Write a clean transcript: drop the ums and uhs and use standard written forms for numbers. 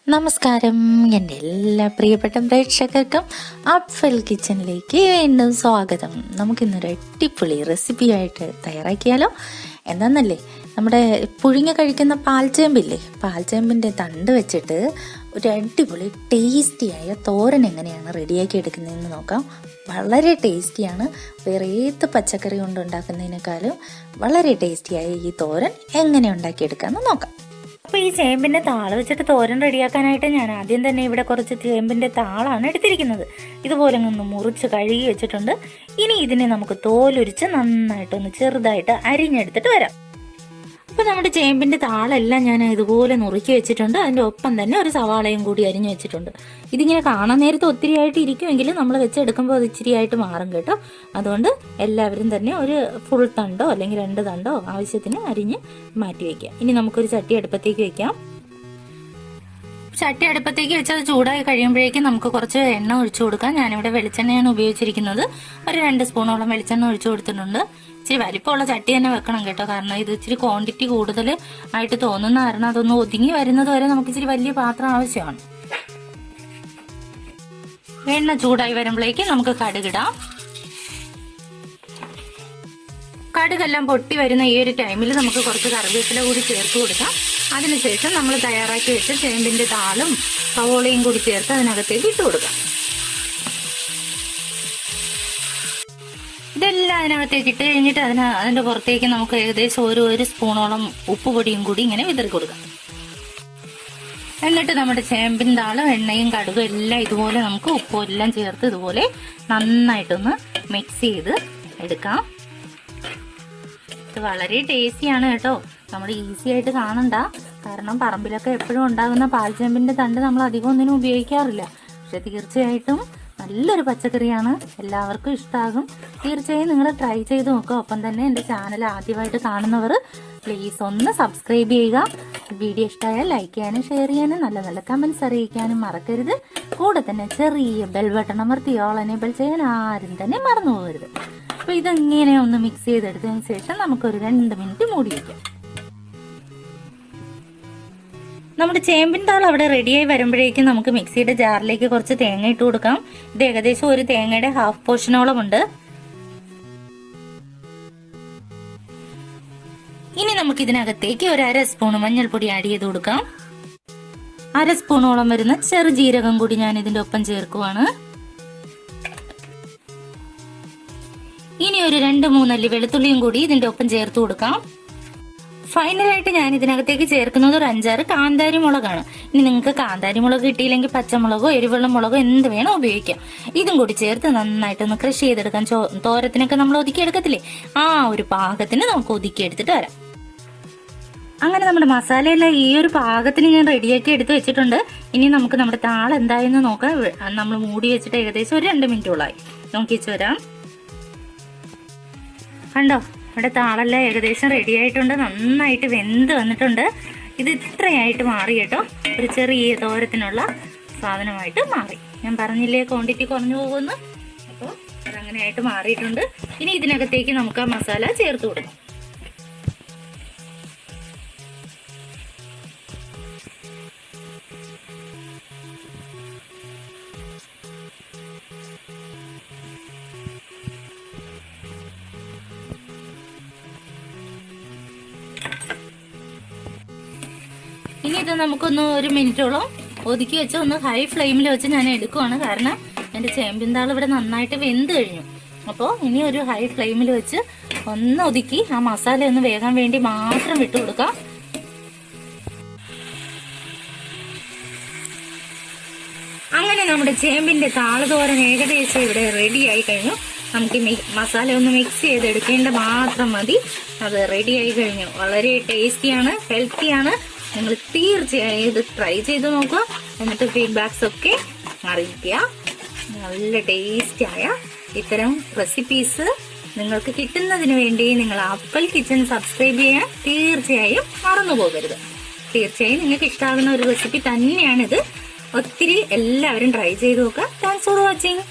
നമസ്കാരം, എൻ്റെ എല്ലാ പ്രിയപ്പെട്ട പ്രേക്ഷകർക്കും അഫ്സൽ കിച്ചണിലേക്ക് വീണ്ടും സ്വാഗതം. നമുക്കിന്നൊരു അടിപൊളി റെസിപ്പിയായിട്ട് തയ്യാറാക്കിയാലോ? എന്താണെന്നല്ലേ, നമ്മുടെ പുഴുങ്ങി കഴിക്കുന്ന പാൽച്ചേമ്പില്ലേ, പാൽച്ചേമ്പിൻ്റെ തണ്ട് വെച്ചിട്ട് ഒരു അടിപൊളി ടേസ്റ്റിയായ തോരൻ എങ്ങനെയാണ് റെഡിയാക്കി എടുക്കുന്നതെന്ന് നോക്കാം. വളരെ ടേസ്റ്റിയാണ്. വേറെ ഏത് പച്ചക്കറി കൊണ്ട് ഉണ്ടാക്കുന്നതിനേക്കാളും വളരെ ടേസ്റ്റിയായ ഈ തോരൻ എങ്ങനെ ഉണ്ടാക്കിയെടുക്കാമെന്ന് നോക്കാം. അപ്പോൾ ഈ ചേമ്പിൻ്റെ താള് വെച്ചിട്ട് തോരൻ റെഡിയാക്കാനായിട്ട് ഞാൻ ആദ്യം തന്നെ ഇവിടെ കുറച്ച് ചേമ്പിൻ്റെ താളാണ് എടുത്തിരിക്കുന്നത്. ഇതുപോലെ ഒന്ന് മുറിച്ച് കഴുകി വെച്ചിട്ടുണ്ട്. ഇനി ഇതിനെ നമുക്ക് തോലുരിച്ച് നന്നായിട്ടൊന്ന് ചെറുതായിട്ട് അരിഞ്ഞെടുത്തിട്ട് വരാം. അപ്പോൾ നമ്മുടെ ചേമ്പിൻ്റെ താളെല്ലാം ഞാൻ ഇതുപോലെ നുറുക്കി വെച്ചിട്ടുണ്ട്. അതിൻ്റെ ഒപ്പം തന്നെ ഒരു സവാളയും കൂടി അരിഞ്ഞു വെച്ചിട്ടുണ്ട്. ഇതിങ്ങനെ കാണാൻ നേരത്തെ ഒത്തിരി ആയിട്ട് ഇരിക്കുമെങ്കിലും നമ്മൾ വെച്ചെടുക്കുമ്പോൾ അത് ഇച്ചിരി ആയിട്ട് മാറും കേട്ടോ. അതുകൊണ്ട് എല്ലാവരും തന്നെ ഒരു ഫുൾ തണ്ടോ അല്ലെങ്കിൽ 2 തണ്ടോ ആവശ്യത്തിന് അരിഞ്ഞ് മാറ്റി വയ്ക്കുക. ഇനി നമുക്കൊരു ചട്ടി അടുപ്പത്തേക്ക് വെക്കാം. ചട്ടി അടുപ്പത്തേക്ക് വെച്ച് അത് ചൂടായി കഴിയുമ്പോഴേക്കും നമുക്ക് കുറച്ച് എണ്ണ ഒഴിച്ചു കൊടുക്കാം. ഞാനിവിടെ വെളിച്ചെണ്ണയാണ് ഉപയോഗിച്ചിരിക്കുന്നത്. ഒരു 2 സ്പൂണോളം വെളിച്ചെണ്ണ ഒഴിച്ചു കൊടുത്തിട്ടുണ്ട്. ഇച്ചിരി വലിപ്പമുള്ള ചട്ടി തന്നെ വെക്കണം കേട്ടോ, കാരണം ഇത് ഇച്ചിരി ക്വാണ്ടിറ്റി കൂടുതൽ ആയിട്ട് തോന്നുന്ന കാരണം അതൊന്ന് ഒതുങ്ങി വരുന്നത് വരെ നമുക്ക് ഇച്ചിരി വലിയ പാത്രം ആവശ്യമാണ്. എണ്ണ ചൂടായി വരുമ്പോഴേക്കും നമുക്ക് കടുകിടാം. കടുകെല്ലാം പൊട്ടി വരുന്ന ഈ ഒരു ടൈമിൽ നമുക്ക് കുറച്ച് കറിവേപ്പില കൂടി ചേർത്ത് കൊടുക്കാം. അതിനുശേഷം നമ്മൾ തയ്യാറാക്കി വെച്ച ചേമ്പിന്റെ താളും സവോളയും കൂടി ചേർത്ത് അതിനകത്തേക്ക് ഇട്ട് കൊടുക്കാം. ഇതെല്ലാം അതിനകത്തേക്ക് ഇട്ട് കഴിഞ്ഞിട്ട് അതിന്റെ പുറത്തേക്ക് നമുക്ക് ഏകദേശം ഒരു സ്പൂണോളം ഉപ്പുപൊടിയും കൂടി ഇങ്ങനെ വിതറി കൊടുക്കാം. എന്നിട്ട് നമ്മുടെ ചേമ്പിൻ താളും എണ്ണയും കടുകും എല്ലാം ഇതുപോലെ നമുക്ക് ഉപ്പും എല്ലാം ചേർത്ത് ഇതുപോലെ നന്നായിട്ടൊന്ന് മിക്സ് ചെയ്ത് എടുക്കാം. ഇത് വളരെ ടേസ്റ്റിയാണ് കേട്ടോ. നമ്മൾ ഈസി ആയിട്ട് കാണണ്ട, കാരണം പറമ്പിലൊക്കെ എപ്പോഴും ഉണ്ടാകുന്ന പാൽച്ചേമ്പിന്റെ തണ്ട് നമ്മൾ അധികം ഒന്നിനും ഉപയോഗിക്കാറില്ല. പക്ഷെ തീർച്ചയായിട്ടും നല്ലൊരു പച്ചക്കറിയാണ്, എല്ലാവർക്കും ഇഷ്ടമാകും. തീർച്ചയായും നിങ്ങൾ ട്രൈ ചെയ്ത് നോക്കുക. ഒപ്പം തന്നെ എൻ്റെ ചാനൽ ആദ്യമായിട്ട് കാണുന്നവർ പ്ലീസ് ഒന്ന് സബ്സ്ക്രൈബ് ചെയ്യുക. വീഡിയോ ഇഷ്ടമായാൽ ലൈക്ക് ചെയ്യാനും ഷെയർ ചെയ്യാനും നല്ല നല്ല കമൻസ് അറിയിക്കാനും മറക്കരുത്. കൂടെ തന്നെ ചെറിയ ബെൽ ബട്ടൺ അമർത്തി ഓൾ എനേബിൾ ചെയ്യാൻ ആരും തന്നെ മറന്നു പോകരുത്. അപ്പോൾ ഇതെങ്ങനെ ഒന്ന് മിക്സ് ചെയ്തെടുത്തതിന് ശേഷം നമുക്കൊരു 2 മിനിറ്റ് മൂടി വയ്ക്കാം. നമ്മുടെ ചേമ്പിൻ താൾ അവിടെ റെഡിയായി വരുമ്പോഴേക്കും നമുക്ക് മിക്സിയുടെ ജാറിലേക്ക് കുറച്ച് തേങ്ങ ഇട്ട് കൊടുക്കാം. ഇത് ഏകദേശം ഒരു തേങ്ങയുടെ ഹാഫ് പോർഷനോളം ഉണ്ട്. ഇനി നമുക്ക് ഇതിനകത്തേക്ക് ഒരു 1/2 സ്പൂൺ മഞ്ഞൾപ്പൊടി ആഡ് ചെയ്ത് കൊടുക്കാം. 1/2 സ്പൂണോളം വരുന്ന ചെറുജീരകം കൂടി ഞാൻ ഇതിന്റെ ഒപ്പം ചേർക്കുവാണ്. ഇനി ഒരു 2-3 അല്ലി വെളുത്തുള്ളിയും കൂടി ഇതിന്റെ ഒപ്പം ചേർത്ത് കൊടുക്കാം. ഫൈനലായിട്ട് ഞാൻ ഇതിനകത്തേക്ക് ചേർക്കുന്നത് ഒരു 5-6 കാന്താരി മുളകാണ്. ഇനി നിങ്ങൾക്ക് കാന്താരി മുളക് കിട്ടിയില്ലെങ്കിൽ പച്ചമുളകോ എരിവെള്ള മുളകോ എന്ത് വേണോ ഉപയോഗിക്കാം. ഇതും കൂടി ചേർത്ത് നന്നായിട്ടൊന്ന് ക്രഷ് ചെയ്തെടുക്കാം. തോരത്തിനൊക്കെ നമ്മൾ ഒതുക്കിയെടുക്കത്തില്ലേ, ആ ഒരു പാകത്തിന് നമുക്ക് ഒതുക്കിയെടുത്തിട്ട് വരാം. അങ്ങനെ നമ്മുടെ മസാലയെല്ലാം ഈ ഒരു പാകത്തിന് ഞാൻ റെഡിയാക്കി എടുത്ത് വെച്ചിട്ടുണ്ട്. ഇനി നമുക്ക് നമ്മുടെ താള് എന്തായെന്ന് നോക്കാം. നമ്മൾ മൂടി വെച്ചിട്ട് ഏകദേശം ഒരു 2 മിനിറ്റോളായി. നോക്കിച്ചു വരാം. കണ്ടോ, ഇവിടെ താളെല്ലാം ഏകദേശം റെഡി ആയിട്ടുണ്ട്. നന്നായിട്ട് വെന്ത് വന്നിട്ടുണ്ട്. ഇത് ഇത്രയായിട്ട് മാറി കേട്ടോ, ഒരു ചെറിയ തോരത്തിനുള്ള സാധനമായിട്ട് മാറി. ഞാൻ പറഞ്ഞില്ലേ ക്വാണ്ടിറ്റി കുറഞ്ഞു പോകുന്നു. അപ്പോൾ അതങ്ങനെയായിട്ട് മാറിയിട്ടുണ്ട്. ഇനി ഇതിനകത്തേക്ക് നമുക്ക് ആ മസാല ചേർത്ത് കൊടുക്കാം. ഇനി ഇത് നമുക്കൊന്ന് 1 മിനിറ്റോളം ഒതുക്കി വെച്ച് ഒന്ന് ഹൈ ഫ്ലെയിമിൽ വെച്ച് ഞാൻ എടുക്കുവാണ്, കാരണം എൻ്റെ ചേമ്പിൻ താൾ ഇവിടെ നന്നായിട്ട് വെന്ത് കഴിഞ്ഞു. അപ്പോൾ ഇനി ഒരു ഹൈ ഫ്ലെയിമിൽ വെച്ച് ഒന്ന് ഒതുക്കി ആ മസാല ഒന്ന് വേകാൻ വേണ്ടി മാത്രം വിട്ടു കൊടുക്കാം. അങ്ങനെ നമ്മുടെ ചേമ്പിൻ്റെ താള് തോരൻ ഏകദേശം ഇവിടെ റെഡി ആയി കഴിഞ്ഞു. നമുക്ക് മസാല ഒന്ന് മിക്സ് ചെയ്തെടുക്കേണ്ട മാത്രം മതി. അത് റെഡി ആയി കഴിഞ്ഞു. വളരെ ടേസ്റ്റിയാണ്, ഹെൽത്തിയാണ്. നിങ്ങൾ തീർച്ചയായും ഇത് ട്രൈ ചെയ്ത് നോക്കുക. എന്നിട്ട് ഫീഡ്ബാക്സ് ഒക്കെ അറിയിക്കുക. നല്ല ടേസ്റ്റിയായ ഇത്തരം റെസിപ്പീസ് നിങ്ങൾക്ക് കിട്ടുന്നതിന് വേണ്ടി നിങ്ങൾ അഫ്സൽ കിച്ചൺ സബ്സ്ക്രൈബ് ചെയ്യാൻ തീർച്ചയായും മറന്നു പോകരുത്. തീർച്ചയായും നിങ്ങൾക്ക് ഇഷ്ടമാകുന്ന ഒരു റെസിപ്പി തന്നെയാണിത്. ഒത്തിരി എല്ലാവരും ട്രൈ ചെയ്ത് നോക്കുക. Thanks for watching.